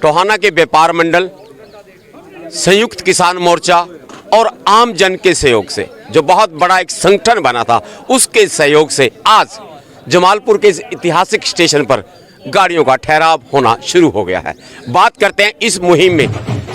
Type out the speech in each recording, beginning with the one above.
टोहाना के व्यापार मंडल, संयुक्त किसान मोर्चा और आम जन के सहयोग से जो बहुत बड़ा एक संगठन बना था, उसके सहयोग से आज जमालपुर के इस ऐतिहासिक स्टेशन पर गाड़ियों का ठहराव होना शुरू हो गया है। बात करते हैं इस मुहिम में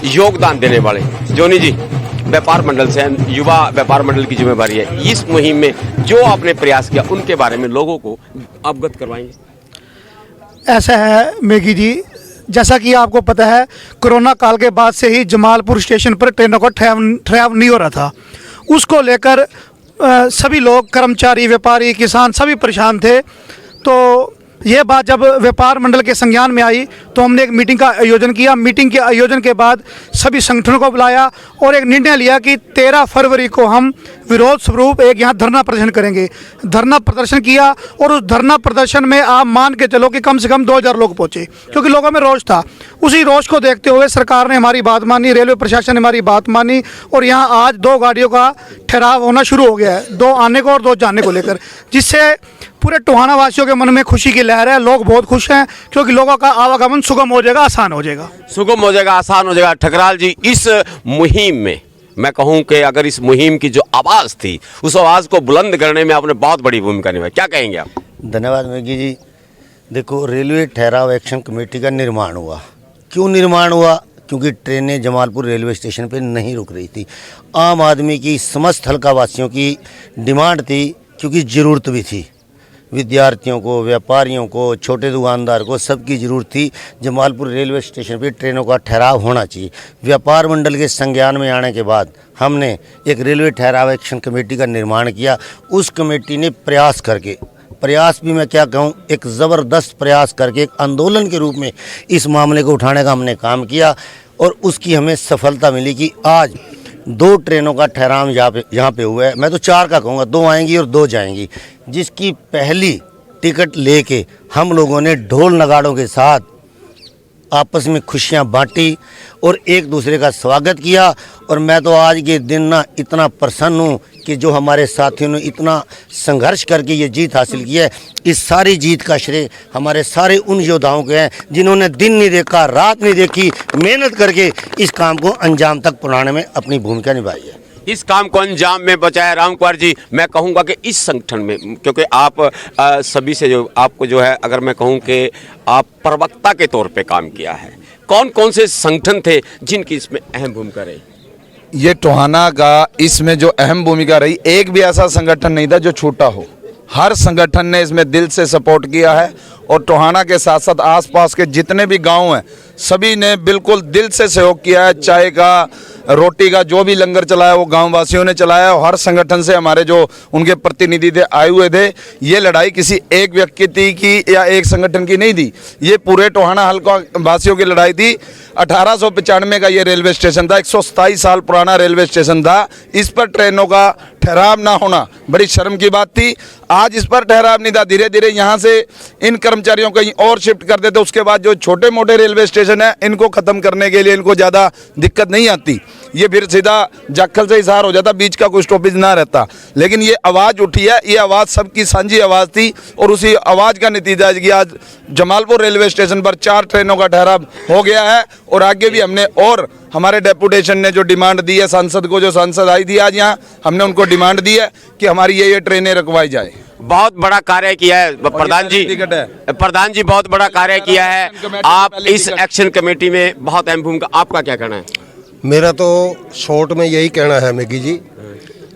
योगदान देने वाले जोनी जी, व्यापार मंडल से, युवा व्यापार मंडल की जिम्मेवारी है। इस मुहिम में जो आपने प्रयास किया उनके बारे में लोगों को अवगत करवाएंगे। ऐसा है मेगी जी, जैसा कि आपको पता है कोरोना काल के बाद से ही जमालपुर स्टेशन पर ट्रेनों का ठहराव नहीं हो रहा था। उसको लेकर सभी लोग, कर्मचारी, व्यापारी, किसान सभी परेशान थे। तो ये बात जब व्यापार मंडल के संज्ञान में आई तो हमने एक मीटिंग का आयोजन किया। मीटिंग के आयोजन के बाद सभी संगठनों को बुलाया और एक निर्णय लिया कि 13 फरवरी को हम विरोध स्वरूप एक यहाँ धरना प्रदर्शन करेंगे। धरना प्रदर्शन किया और उस धरना प्रदर्शन में आप मान के चलो कि कम से कम 2000 लोग पहुँचे, क्योंकि लोगों में रोष था। उसी रोष को देखते हुए सरकार ने हमारी बात मानी, रेलवे प्रशासन ने हमारी बात मानी और यहाँ आज 2 गाड़ियों का ठहराव होना शुरू हो गया है, 2 आने को और 2 जाने को लेकर, जिससे पूरे टोहाना वासियों के मन में खुशी की लहर है। लोग बहुत खुश हैं क्योंकि लोगों का आवागमन सुगम हो जाएगा, आसान हो जाएगा। सुगम हो जाएगा, आसान हो जाएगा। ठकराल जी, इस मुहिम में मैं कहूं कि अगर इस मुहिम की जो आवाज़ थी, उस आवाज़ को बुलंद करने में आपने बहुत बड़ी भूमिका निभाई, क्या कहेंगे आप? धन्यवाद मेगी जी। देखो, रेलवे ठहराव एक्शन कमेटी का निर्माण हुआ। क्यों निर्माण हुआ? क्योंकि ट्रेनें जमालपुर रेलवे स्टेशन पर नहीं रुक रही थी। आम आदमी की, समस्त हल्का वासियों की डिमांड थी, क्योंकि ज़रूरत भी थी। विद्यार्थियों को, व्यापारियों को, छोटे दुकानदार को, सबकी ज़रूरत थी। जमालपुर रेलवे स्टेशन पर ट्रेनों का ठहराव होना चाहिए। व्यापार मंडल के संज्ञान में आने के बाद हमने एक रेलवे ठहराव एक्शन कमेटी का निर्माण किया। उस कमेटी ने प्रयास भी मैं क्या कहूँ, एक ज़बरदस्त प्रयास करके एक आंदोलन के रूप में इस मामले को उठाने का हमने काम किया और उसकी हमें सफलता मिली कि आज 2 ट्रेनों का ठहराव यहाँ पे हुआ है। मैं तो 4 का कहूँगा, 2 आएंगी और 2 जाएंगी, जिसकी पहली टिकट लेके हम लोगों ने ढोल नगाड़ों के साथ आपस में खुशियाँ बांटी और एक दूसरे का स्वागत किया। और मैं तो आज के दिन ना इतना प्रसन्न हूँ कि जो हमारे साथियों ने इतना संघर्ष करके ये जीत हासिल की है, इस सारी जीत का श्रेय हमारे सारे उन योद्धाओं के हैं जिन्होंने दिन नहीं देखा, रात नहीं देखी, मेहनत करके इस काम को अंजाम तक पहुँचाने में अपनी भूमिका निभाई है। इस काम को अंजाम में बचाया। राम कुमार जी, मैं कहूँगा कि इस संगठन में, क्योंकि आप सभी से जो आपको जो है, अगर मैं कहूँ कि आप प्रवक्ता के तौर पे काम किया है, कौन कौन से संगठन थे जिनकी इसमें अहम भूमिका रही? ये टोहाना का इसमें जो अहम भूमिका रही, एक भी ऐसा संगठन नहीं था जो छूटा हो। हर संगठन ने इसमें दिल से सपोर्ट किया है और टोहाना के साथ साथ आसपास के जितने भी गांव हैं, सभी ने बिल्कुल दिल से सहयोग किया है। चाय का, रोटी का जो भी लंगर चलाया वो गांव वासियों ने चलाया और हर संगठन से हमारे जो उनके प्रतिनिधि थे, आए हुए थे। ये लड़ाई किसी एक व्यक्ति की या एक संगठन की नहीं थी, ये पूरे टोहाना हल्का वासियों की लड़ाई थी। 1895 का ये रेलवे स्टेशन था, 127 साल पुराना रेलवे स्टेशन था। इस पर ट्रेनों का ठहराव ना होना बड़ी शर्म की बात थी। आज इस पर ठहराव नहीं था, धीरे धीरे यहाँ से इन कर्मचारियों को कहीं और शिफ्ट कर देते। उसके बाद जो छोटे मोटे रेलवे स्टेशन है, इनको ख़त्म करने के लिए इनको ज़्यादा दिक्कत नहीं आती, ये फिर सीधा जाखल से हिसार हो जाता, बीच का कोई स्टॉपेज ना रहता। लेकिन ये आवाज़ उठी है, ये आवाज़ सबकी साझी आवाज़ थी और उसी आवाज़ का नतीजा है कि आज जमालपुर रेलवे स्टेशन पर 4 ट्रेनों का ठहराव हो गया है। और आगे भी हमने, और हमारे डेपुटेशन ने जो डिमांड दी है, सांसद को, जो सांसद आई थी आज यहाँ, हमने उनको डिमांड दी है कि हमारी ये ट्रेनें रखवाई जाए। बहुत बड़ा कार्य किया है प्रधान जी, प्रधान जी बहुत बड़ा कार्य किया है। आप इस एक्शन कमेटी में बहुत अहम भूमिका, आपका क्या कहना है? मेरा तो शॉर्ट में यही कहना है मेगी जी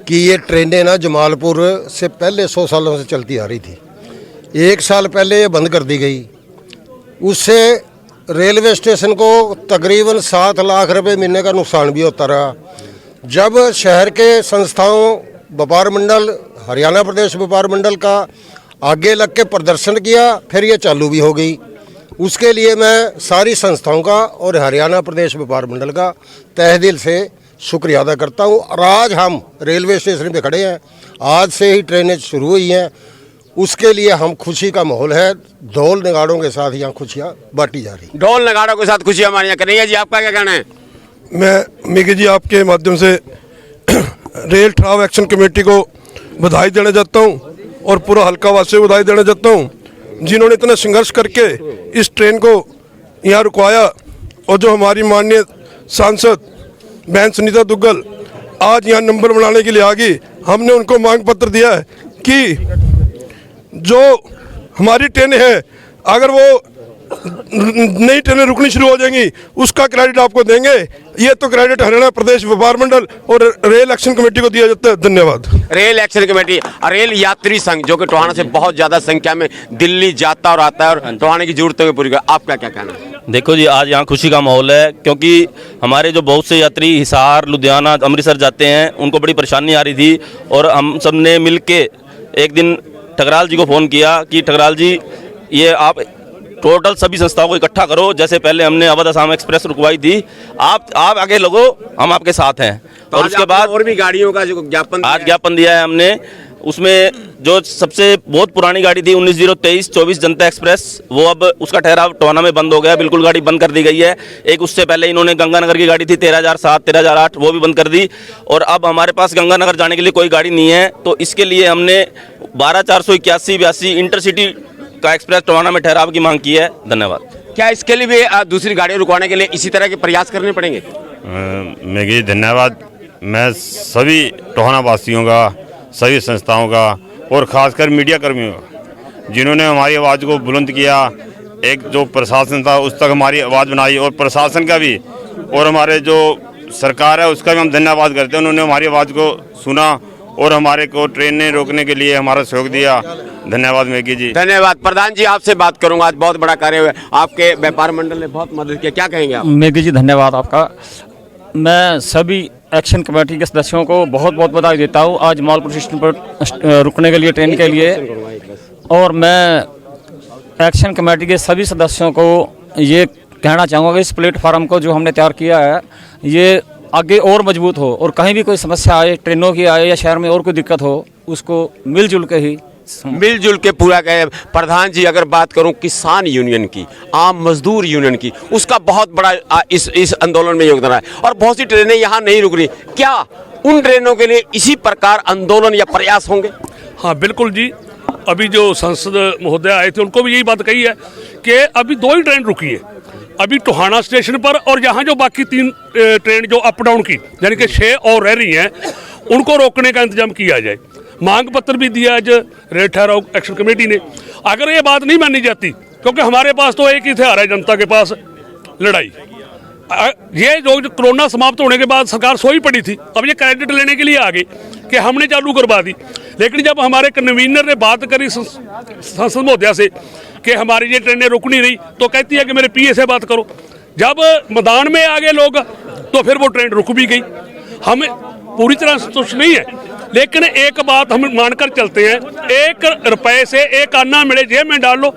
कि ये ट्रेनें ना जमालपुर से पहले 100 सालों से चलती आ रही थी। 1 साल पहले ये बंद कर दी गई, उससे रेलवे स्टेशन को तकरीबन 7 लाख रुपए महीने का नुकसान भी होता रहा। जब शहर के संस्थाओं, व्यापार मंडल, हरियाणा प्रदेश व्यापार मंडल का आगे लग के प्रदर्शन किया, फिर ये चालू भी हो गई। उसके लिए मैं सारी संस्थाओं का और हरियाणा प्रदेश व्यापार मंडल का तहे दिल से शुक्रिया अदा करता हूँ। और आज हम रेलवे स्टेशन पे खड़े हैं, आज से ही ट्रेनें शुरू हुई हैं, उसके लिए हम खुशी का माहौल है। ढोल नगाड़ों के साथ यहाँ खुशियाँ बांटी जा रही। ढोल नगाड़ों के साथ खुशियाँ मानिया कन्हैया जी, आपका क्या कहना है? मैं मेगी जी आपके माध्यम से रेल ठहराव एक्शन कमेटी को बधाई देना चाहता हूँ और पूरा हल्का वासियों को बधाई देना चाहता हूँ, जिन्होंने इतना संघर्ष करके इस ट्रेन को यहाँ रुकवाया। और जो हमारी माननीय सांसद बहन सुनीता दुग्गल आज यहाँ नंबर बनाने के लिए आ गई, हमने उनको मांग पत्र दिया है कि जो हमारी ट्रेनें हैं अगर वो नई ट्रेनें रुकनी शुरू हो जाएंगी उसका क्रेडिट आपको देंगे। ये तो क्रेडिट हरियाणा प्रदेश व्यापार मंडल और रेल एक्शन कमेटी को दिया जाता है। धन्यवाद। रेल एक्शन कमेटी, रेल यात्री संघ जो कि टोहाना से बहुत ज़्यादा संख्या में दिल्ली जाता और आता है और टोहाना की जरूरतों को पूरी कर, आपका क्या कहना है? देखो जी, आज यहाँ खुशी का माहौल है क्योंकि हमारे जो बहुत से यात्री हिसार, लुधियाना, अमृतसर जाते हैं उनको बड़ी परेशानी आ रही थी और हम सब ने मिल के एक दिन ठकराल जी को फ़ोन किया कि ठकराल जी ये आप टोटल सभी संस्थाओं को इकट्ठा करो, जैसे पहले हमने अवध असम एक्सप्रेस रुकवाई थी, आप आगे लगो, हम आपके साथ हैं। तो और उसके बाद और भी गाड़ियों का जो ज्ञापन आज ज्ञापन दिया है हमने, उसमें जो सबसे बहुत पुरानी गाड़ी थी 19-023-24 जनता एक्सप्रेस, वो अब उसका ठहराव टोहाना में बंद हो गया, बिल्कुल गाड़ी बंद कर दी गई है। एक उससे पहले इन्होंने गंगानगर की गाड़ी थी 13,007, 13,008, वो भी बंद कर दी और अब हमारे पास गंगानगर जाने के लिए कोई गाड़ी नहीं है। तो इसके लिए हमने 12,481-82 इंटरसिटी का एक्सप्रेस टोहाना में ठहराव की मांग की है। धन्यवाद। क्या इसके लिए भी दूसरी गाड़ियाँ रुकवाने के लिए इसी तरह के प्रयास करने पड़ेंगे? मेगी धन्यवाद। मैं सभी टोहाना वासियों का, सभी संस्थाओं का और ख़ासकर मीडिया कर्मियों का जिन्होंने हमारी आवाज़ को बुलंद किया, एक जो प्रशासन था उस तक हमारी आवाज़ बनाई और प्रशासन का भी और हमारे जो सरकार है उसका भी हम धन्यवाद करते हैं। उन्होंने हमारी आवाज़ को सुना और हमारे को ट्रेनें रोकने के लिए हमारा सहयोग दिया। धन्यवाद मेगी जी। धन्यवाद। प्रधान जी आपसे बात करूंगा, आज बहुत बड़ा कार्य हुआ, आपके व्यापार मंडल ने बहुत मदद किया, क्या कहेंगे आप? मेगी जी धन्यवाद आपका। मैं सभी एक्शन कमेटी के सदस्यों को बहुत बहुत बधाई देता हूँ आज जमालपुर स्टेशन पर रुकने के लिए, ट्रेन के लिए। और मैं एक्शन कमेटी के सभी सदस्यों को ये कहना चाहूँगा कि इस प्लेटफार्म को जो हमने तैयार किया है ये आगे और मजबूत हो और कहीं भी कोई समस्या आए, ट्रेनों की आए या शहर में और कोई दिक्कत हो, उसको मिलजुल के पूरा करें। प्रधान जी अगर बात करूं किसान यूनियन की, आम मजदूर यूनियन की, उसका बहुत बड़ा इस आंदोलन में योगदान है और बहुत सी ट्रेनें यहाँ नहीं रुक रही, क्या उन ट्रेनों के लिए इसी प्रकार आंदोलन या प्रयास होंगे? हाँ बिल्कुल जी, अभी जो सांसद महोदय आए थे उनको भी यही बात कही है कि अभी 2 ही ट्रेन रुकी है, अभी टोहाना स्टेशन पर और यहाँ जो बाकी 3 ट्रेन जो अप डाउन की यानी कि 6 और रह रही हैं उनको रोकने का इंतजाम किया जाए। मांग पत्र भी दिया आज रेल ठहराव एक्शन कमेटी ने। अगर ये बात नहीं मानी जाती, क्योंकि हमारे पास तो एक ही हथियार है जनता के पास, लड़ाई। ये जो कोरोना समाप्त होने के बाद सरकार सोई पड़ी थी, अब ये क्रेडिट लेने के लिए आ गई कि हमने चालू करवा दी। लेकिन जब हमारे कन्वीनर ने बात करी सांसद महोदया से कि हमारी ये ट्रेनें रुक नहीं रही, तो कहती है कि मेरे पीए से बात करो। जब मैदान में आ गए लोग तो फिर वो ट्रेन रुक भी गई। हम पूरी तरह संतुष्ट नहीं है, लेकिन एक बात हम मानकर चलते हैं, 1 रुपए से 1 आना मिले जेब में डाल लो,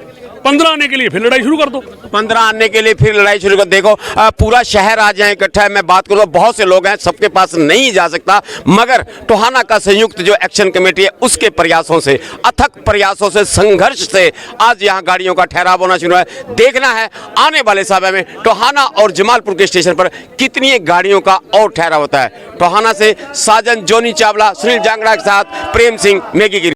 15 आने के लिए फिर लड़ाई शुरू कर दो। 15 आने के लिए फिर लड़ाई शुरू कर। देखो पूरा शहर आ जाए इकट्ठा है, मैं बात करूँ बहुत से लोग हैं, सबके पास नहीं जा सकता, मगर टोहाना का संयुक्त जो एक्शन कमेटी है उसके प्रयासों से, अथक प्रयासों से, संघर्ष से आज यहाँ गाड़ियों का ठहराव होना शुरू है। देखना है आने वाले समय में टोहाना और जमालपुर के स्टेशन पर कितनी गाड़ियों का और ठहराव होता है। टोहाना से साजन जोनी चावला, सुनील जांगड़ा के साथ प्रेम सिंह, मेगी गिरी।